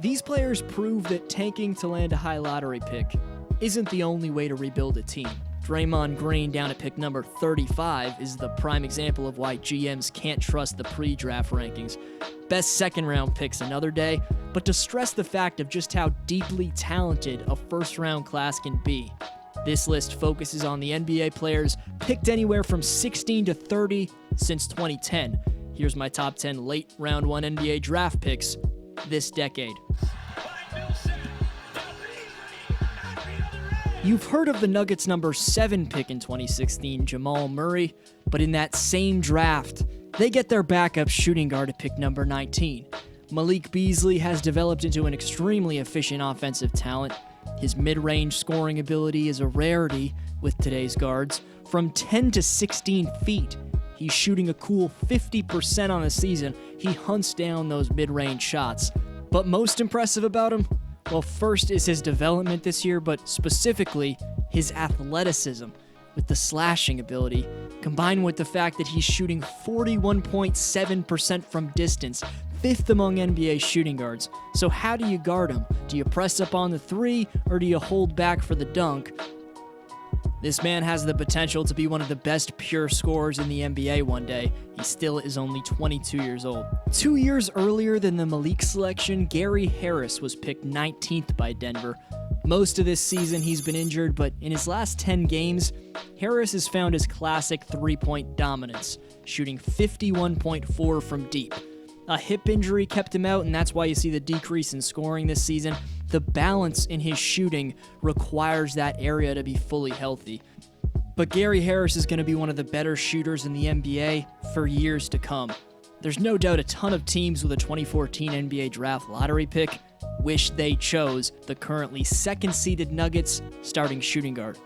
These players prove that tanking to land a high lottery pick isn't the only way to rebuild a team. Draymond Green down at pick number 35 is the prime example of why GMs can't trust the pre-draft rankings. Best second-round picks another day, but to stress the fact of just how deeply talented a first-round class can be. This list focuses on the NBA players picked anywhere from 16 to 30 since 2010. Here's my top 10 late round 1 NBA draft picks this decade. You've heard of the Nuggets' number 7 pick in 2016, Jamal Murray, but in that same draft, they get their backup shooting guard at pick number 19. Malik Beasley has developed into an extremely efficient offensive talent. His mid-range scoring ability is a rarity with today's guards. From 10 to 16 feet, he's shooting a cool 50% on the season. He hunts down those mid-range shots. But most impressive about him? Well, first is his development this year, but specifically his athleticism with the slashing ability, combined with the fact that he's shooting 41.7% from distance, 5th among NBA shooting guards. So how do you guard him? Do you press up on the 3, or do you hold back for the dunk? This man has the potential to be one of the best pure scorers in the NBA one day. He still is only 22 years old. 2 years earlier than the Malik selection, Gary Harris was picked 19th by Denver. Most of this season he's been injured, but in his last 10 games, Harris has found his classic three-point dominance, shooting 51.4 from deep. A hip injury kept him out, and that's why you see the decrease in scoring this season. The balance in his shooting requires that area to be fully healthy. But Gary Harris is going to be one of the better shooters in the NBA for years to come. There's no doubt a ton of teams with a 2014 NBA draft lottery pick wish they chose the currently second-seeded Nuggets starting shooting guard.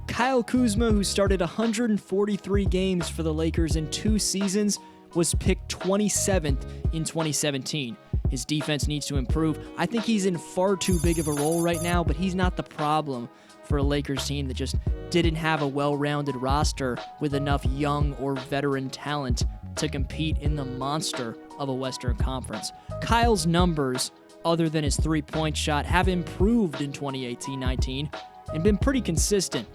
Kyle Kuzma, who started 143 games for the Lakers in 2 seasons, was picked 27th in 2017. His defense needs to improve. I think he's in far too big of a role right now, but he's not the problem for a Lakers team that just didn't have a well-rounded roster with enough young or veteran talent to compete in the monster of a Western Conference. Kyle's numbers, other than his three-point shot, have improved in 2018-19 and been pretty consistent.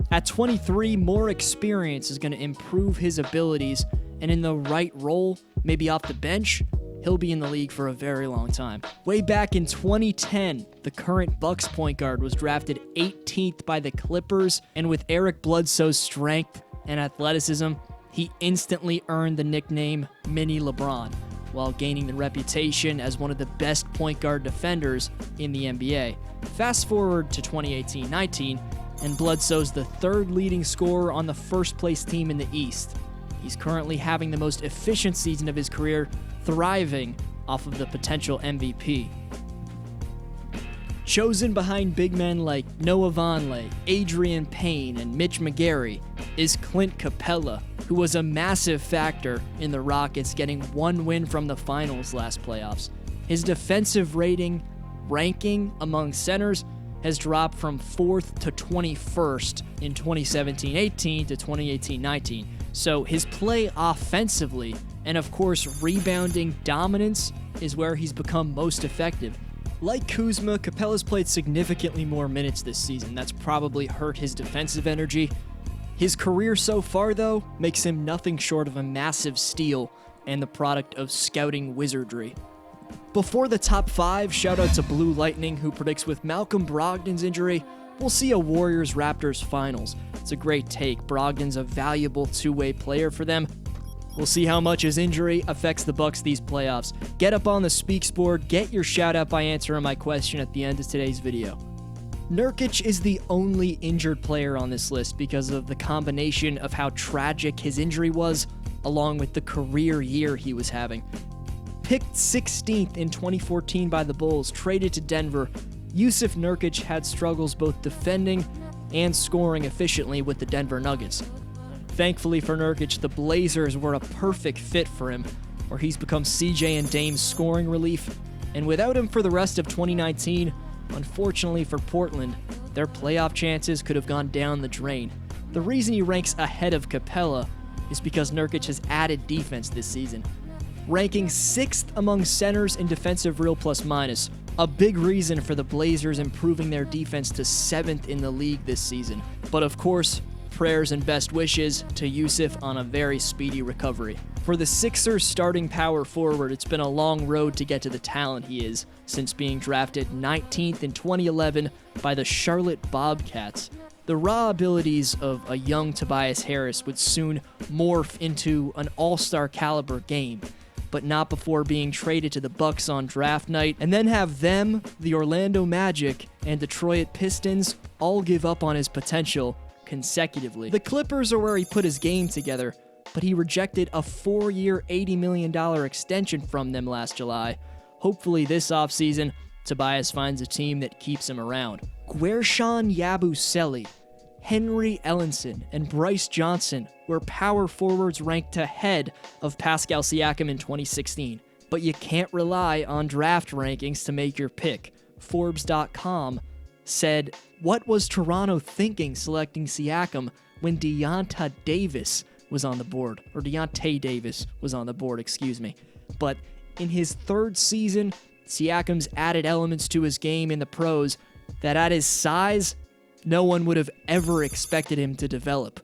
At 23, more experience is going to improve his abilities, and in the right role, maybe off the bench, he'll be in the league for a very long time. Way back in 2010, the current Bucks point guard was drafted 18th by the Clippers, and with Eric Bledsoe's strength and athleticism, he instantly earned the nickname Mini LeBron, while gaining the reputation as one of the best point guard defenders in the NBA. Fast forward to 2018-19, and Bledsoe's the 3rd leading scorer on the first-place team in the East. He's currently having the most efficient season of his career, thriving off of the potential MVP. Chosen behind big men like Noah Vonleh, Adrian Payne, and Mitch McGary is CLINT CAPELA, who was a massive factor in the Rockets getting 1 win from the finals last playoffs. His defensive ranking among centers has dropped from 4th to 21st in 2017-18 to 2018-19. So his play offensively, and of course rebounding dominance, is where he's become most effective. Like Kuzma, Capela's played significantly more minutes this season. That's probably hurt his defensive energy. His career so far, though, makes him nothing short of a massive steal and the product of scouting wizardry. Before the top 5, shout out to Blue Lightning, who predicts with Malcolm Brogdon's injury, we'll see a Warriors-Raptors finals. It's a great take. Brogdon's a valuable two-way player for them. We'll see how much his injury affects the Bucks these playoffs. Get up on the Speaks board, get your shout out by answering my question at the end of today's video. Nurkic is the only injured player on this list because of the combination of how tragic his injury was, along with the career year he was having. Picked 16th in 2014 by the Bulls, traded to Denver, Jusuf Nurkic had struggles both defending and scoring efficiently with the Denver Nuggets. Thankfully for Nurkic, the Blazers were a perfect fit for him, where he's become CJ and Dame's scoring relief, and without him for the rest of 2019, unfortunately for Portland, their playoff chances could have gone down the drain. The reason he ranks ahead of Capela is because Nurkic has added defense this season. Ranking 6th among centers in defensive real plus minus, A big reason for the Blazers improving their defense to 7th in the league this season. But of course, prayers and best wishes to Yusuf on a very speedy recovery. For the Sixers starting power forward, it's been a long road to get to the talent he is, since being drafted 19th in 2011 by the Charlotte Bobcats. The raw abilities of a young Tobias Harris would soon morph into an all-star caliber game, but not before being traded to the Bucks on draft night, and then have them, the Orlando Magic, and Detroit Pistons all give up on his potential consecutively. The Clippers are where he put his game together, but he rejected a 4-year, $80 million extension from them last July. Hopefully this offseason, Tobias finds a team that keeps him around. Guerschon Yabusele, Henry Ellenson, and Bryce Johnson were power forwards ranked ahead of Pascal Siakam in 2016. But you can't rely on draft rankings to make your pick. Forbes.com said, "What was Toronto thinking selecting Siakam when Deontay Davis was on the board?" Or Deontay Davis was on the board, excuse me. But in his 3rd season, Siakam's added elements to his game in the pros that at his size, no one would have ever expected him to develop.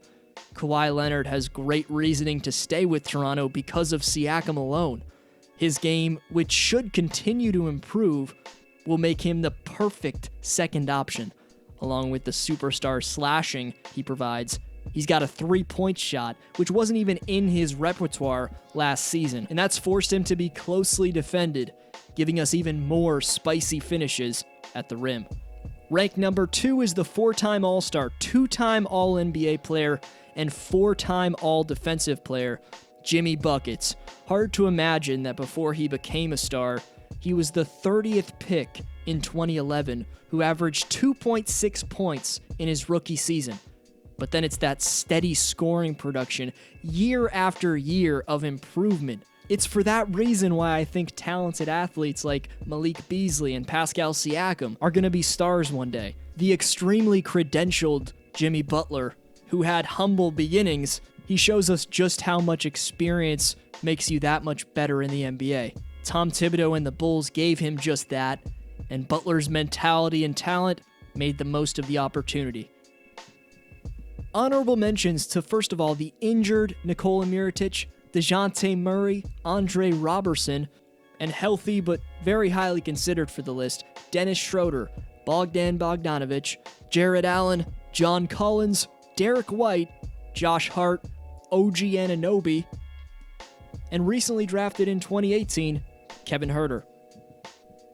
Kawhi Leonard has great reasoning to stay with Toronto because of Siakam alone. His game, which should continue to improve, will make him the perfect second option. Along with the superstar slashing he provides, he's got a 3-point shot, which wasn't even in his repertoire last season, and that's forced him to be closely defended, giving us even more spicy finishes at the rim. Ranked number 2 is the 4-time All-Star, 2-time All-NBA player, and 4-time All-Defensive player, Jimmy Buckets. Hard to imagine that before he became a star, he was the 30th pick in 2011, who averaged 2.6 points in his rookie season. But then it's that steady scoring production, year after year of improvement. It's for that reason why I think talented athletes like Malik Beasley and Pascal Siakam are going to be stars one day. The extremely credentialed Jimmy Butler, who had humble beginnings, he shows us just how much experience makes you that much better in the NBA. Tom Thibodeau and the Bulls gave him just that, and Butler's mentality and talent made the most of the opportunity. Honorable mentions to, first of all, the injured Nikola Mirotic, DeJounte Murray, Andre Robertson, and healthy but very highly considered for the list, Dennis Schroeder, Bogdan Bogdanovic, Jared Allen, John Collins, Derek White, Josh Hart, OG Anunoby, and recently drafted in 2018, Kevin Huerter.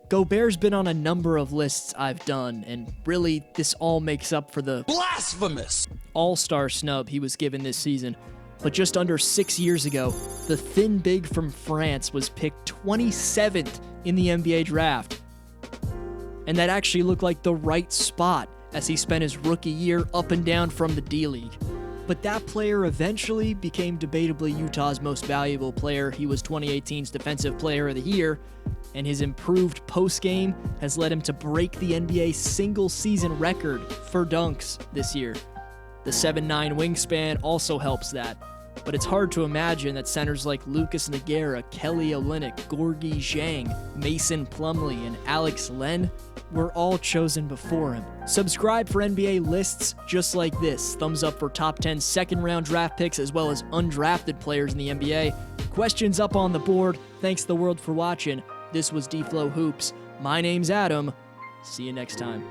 Gobert's been on a number of lists I've done, and really, this all makes up for the blasphemous all-star snub he was given this season. But just under 6 years ago, the thin big from France was picked 27th in the NBA draft. And that actually looked like the right spot as he spent his rookie year up and down from the D-League. But that player eventually became debatably Utah's most valuable player. He was 2018's Defensive Player of the Year, and his improved post-game has led him to break the NBA single-season record for dunks this year. The 7'9" wingspan also helps that, but it's hard to imagine that centers like Lucas Nogueira, Kelly Olynyk, Gorgui Zhang, Mason Plumlee, and Alex Len were all chosen before him. Subscribe for NBA lists just like this. Thumbs up for top 10 second-round draft picks as well as undrafted players in the NBA. Questions up on the board. Thanks the world for watching. This was Dflow Hoops. My name's Adam. See you next time.